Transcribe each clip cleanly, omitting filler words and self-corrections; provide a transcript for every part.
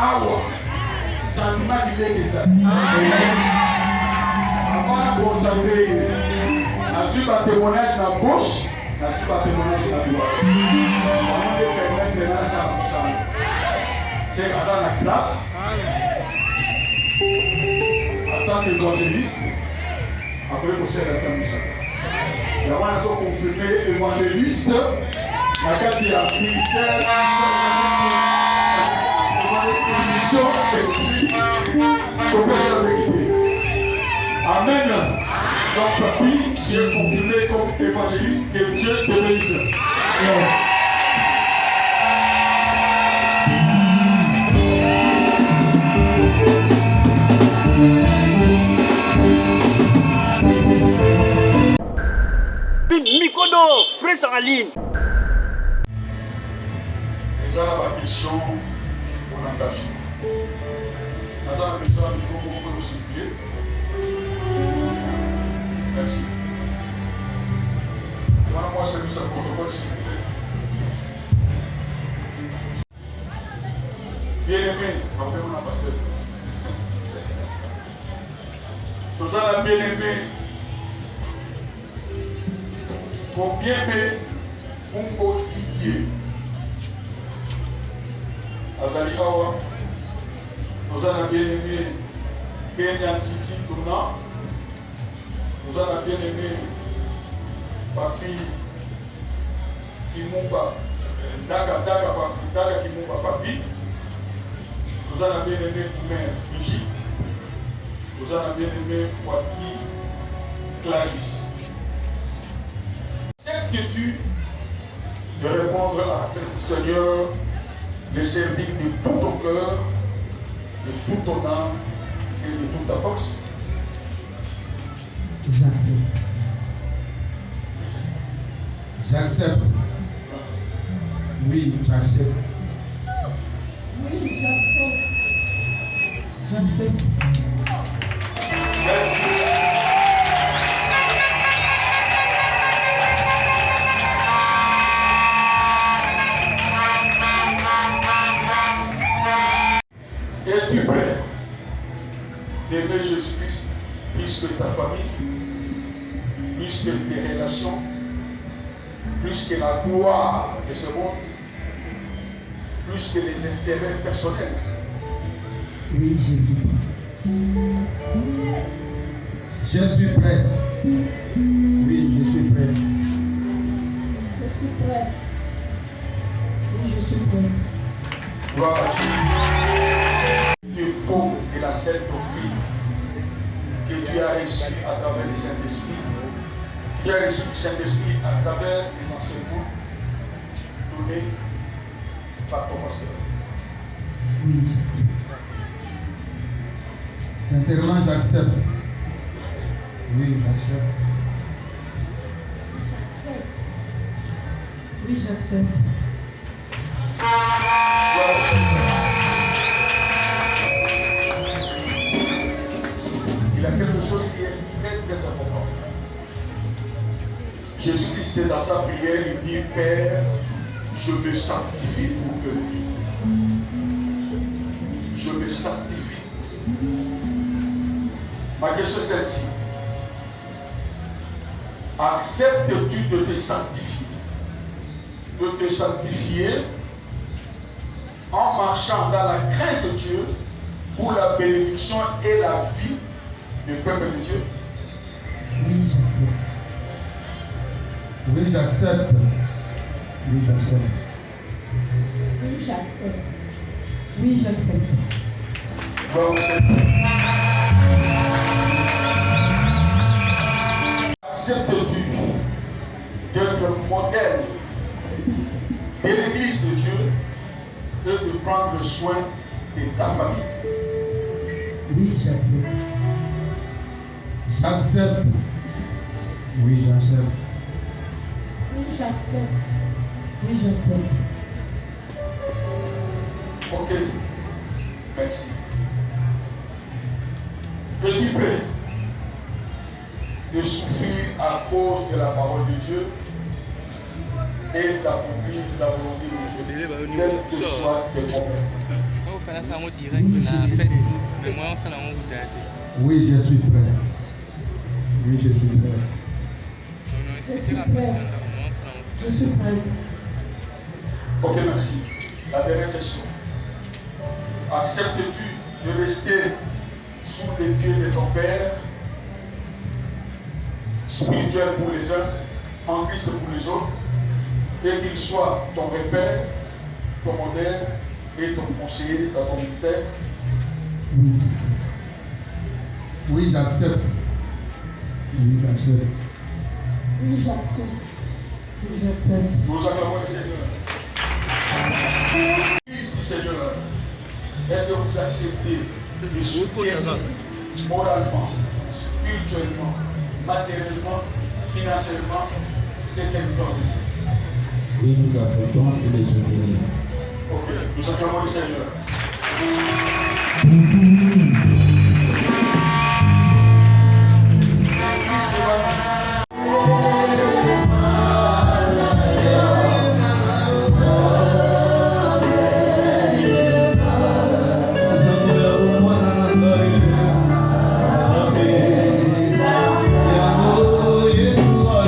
awa sentiment qui est ça. Avant de consacrer, je suis un témoignage dans la gauche, je suis un témoignage dans la droite. On peut permettre de là 100%. C'est à ça la classe. En tant qu'évangéliste, après vous serez à 100%. Et avant de confirmer évangéliste, la carte il y a ministère, mission et Amen. Donc, oui, Dieu est confirmé comme évangéliste, que Dieu te bénisse. Mikodo, presse en ligne. Nous avons la question pour l'engagement. Nous avons la question pour nous supplier. Merci. Demandez-moi si nous avons le protocole, s'il vous plaît. Bien-aimé, rappelez-moi la pasteur. Nous avons bien-aimé. Pour bien-aimé, Mungo Didier. Azali Awa. Nous avons bien-aimé Kenyan Titi Touna. Nous avons bien aimé Papi Kimumba, Daga Kimumba Papi. Nous avons bien aimé Mère Brigitte. Nous avons bien aimé Waki Clarisse. Cette étude de répondre à le Seigneur, de servir de tout ton cœur, de toute ton âme et de toute ta force. J'accepte. J'accepte. Oui, j'accepte. Oui, j'accepte. J'accepte. Merci. Es-tu prêt d'aimer Jésus-Christ plus que ta famille, plus que tes relations, plus que la gloire de ce monde, plus que les intérêts personnels? Oui, Jésus. Je suis prêt. Oui, je suis prêt. Je suis prête. Oui, je suis prête. Gloire à Dieu. Dieu beau et la sainte doctrine que Dieu a reçue à travers le Saint-Esprit. Dieu a reçu le Saint-Esprit à travers les enseignements donnés par ton pasteur. Oui, j'accepte. Sincèrement, j'accepte. Oui, j'accepte. J'accepte. Oui, j'accepte. Gloire au Seigneur. Il y a quelque chose qui est très très important. Jésus-Christ, c'est dans sa prière, il dit, Père, je me sanctifie pour eux. Je me sanctifie. Ma question est celle-ci. Acceptes-tu de te sanctifier? De te sanctifier en marchant dans la crainte de Dieu pour la bénédiction et la vie du peuple de Dieu? Oui, j'accepte. Oui, j'accepte. Oui, j'accepte. Oui, j'accepte. Oui, j'accepte. Gloire au Seigneur. Acceptes-tu d'être modèle de l'Église de Dieu et de prendre soin de ta famille? Oui, j'accepte. J'accepte. Oui, j'accepte. Oui, j'accepte. Oui, j'accepte. Ok. Merci. Es-tu prêt de souffrir à cause de la parole de Dieu et d'accomplir la volonté de Dieu, quel que soit tes problèmes? faire ça en direct sur Facebook, mais moi, on s'en a regarder. Oui, je suis prêt. Oui, je suis prêt. Non, Je expliquez suis la prête. personne, moi, on s'en a regarder. Je suis prête. Ok, merci. La dernière question. Acceptes-tu de rester sous les pieds de ton Père, spirituel pour les uns, en Christ pour les autres, et qu'il soit ton repère, ton modèle et ton conseiller dans ton ministère? Oui. Oui, j'accepte. Oui, j'accepte. Oui, j'accepte. Oui, j'accepte. Nous acclamons le Seigneur. Fils du Seigneur, est-ce que vous acceptez de soutenir moralement, spirituellement, matériellement, financièrement ces serviteurs de Dieu? Oui, nous acceptons et les soutenir. Ok, nous acclamons le Seigneur. Yeshua,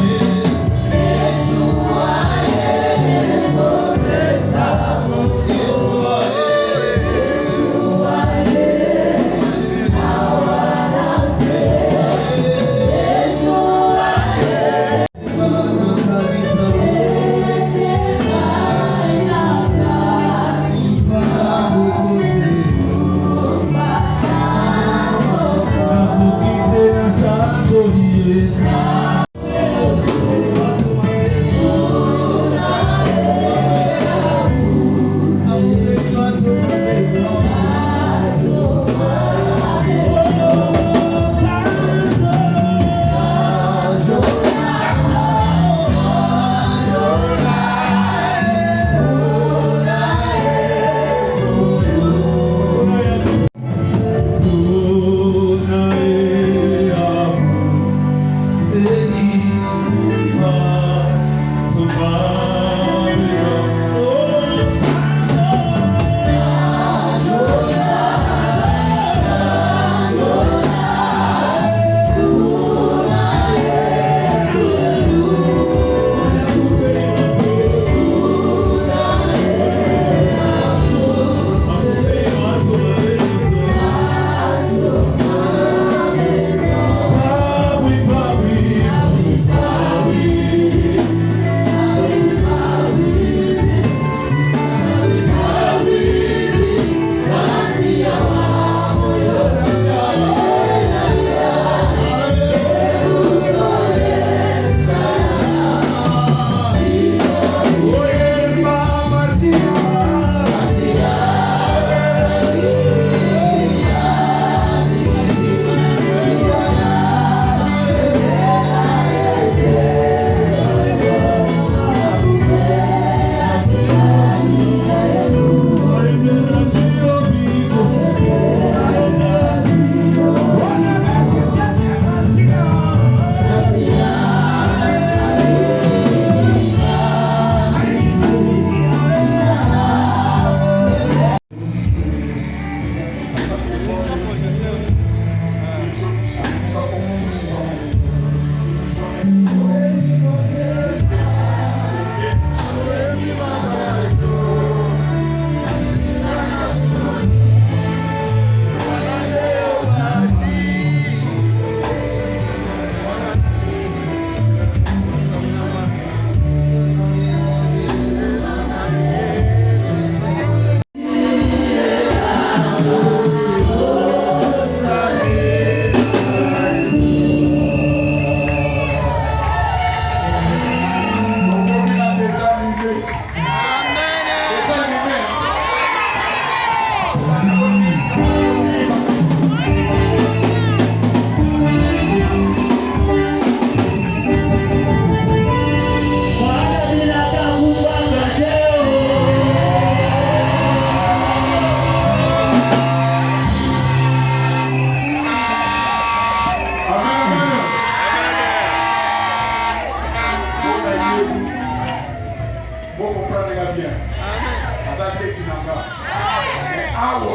awa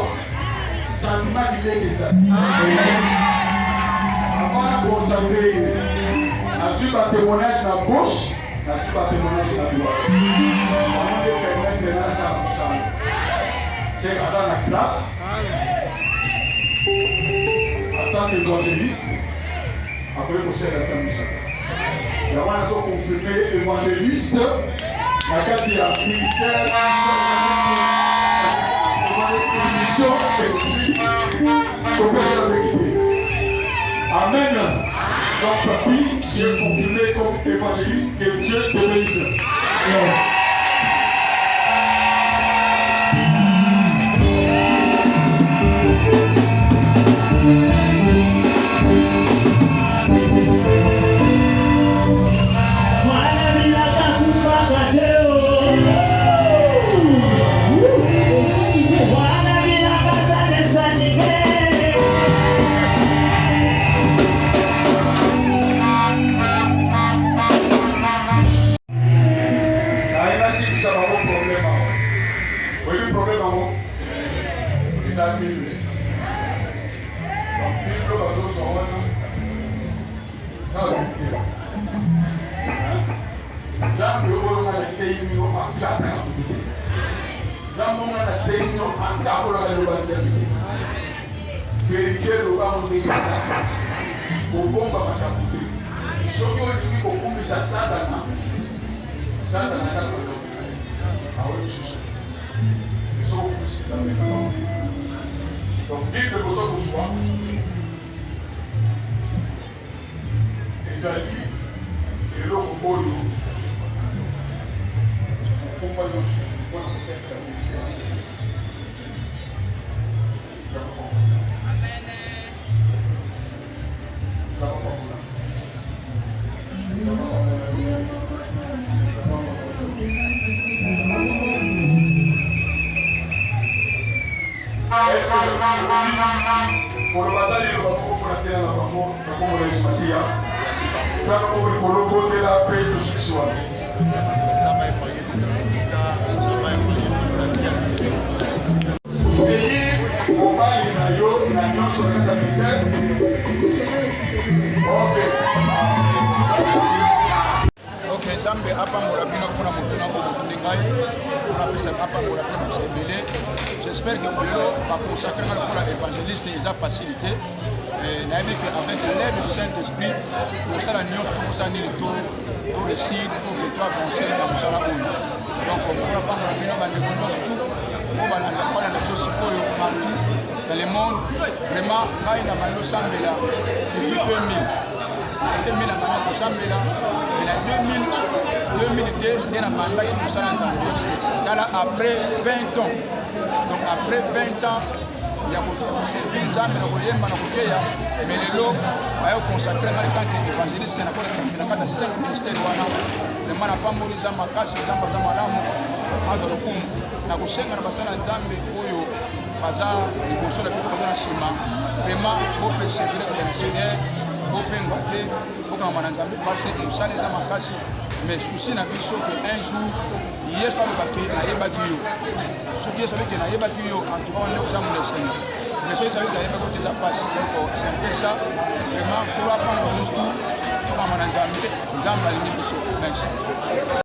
sentiment qui est ça. Avant de consacrer, je suis un témoignage dans la bouche, je suis un témoignage dans la gloire. Avant de permettre ça, c'est à la classe. En tant qu'évangéliste, après le conseil de la Saint-Moussa. Il y a un confirmé évangéliste, la carte il y a ministère, mission et Amen. Donc, papi, tu es confirmé comme évangéliste, que Dieu te bénisse. Donc, Bible de besoin de choix. Esaïe, et l'autre pôle, compagnon, pour la protection. Pour le bataille, nous avons pour la terre, nous avons pour les Massia. Nous avons pour le colombo de la paix de ce soir. Pays, on va y aller, sur la capitale. Ok, Nzambe apambola bino mpona motuna oyo botuni ngai mpona pesa apambola mpe bakosa ebele. J'espère que lelo baconsacre nga lokola évangéliste eza facilité. Nayebi ke avec l'aide du Saint-Esprit kosala nyonso tokosala nini to réussir to ke to avancer na mosala oyo. Donc mpona pambola bino bandeko nyonso tu oyo balanda biso sikoyo partout dans le monde. Vraiment ngai na bando osambela depuis 2000 na banda kosambela na 2002 nde na bandaki mosala Nzambe tala après 20 ans. Donc après 20 ans ya koservir Nzambe na koyemba na koteya mais lelo bayo consacrer na tant qu'évangéliste na kati ya 5 ministères wana vraiment na pamboli Nzambe makasi Nzambe za malamu azo lokumu na kosenga na basala Nzambe oyo baza liboso na tuko na nsima vraiment bope servir le Seigneur bopenga te okamba na Nzambe parce que mosala eza makasi mais souci na biso que un jour Yesu alobaki nayebaki yo soki Yesu alobaki nayebaki yo en tout cas wana oza moleseni mais soki Yesu alobaki nayebaki yo eza pasi donc c'est un peu ça vraiment pour apprendre juste okamba na Nzambe alingi biso merci.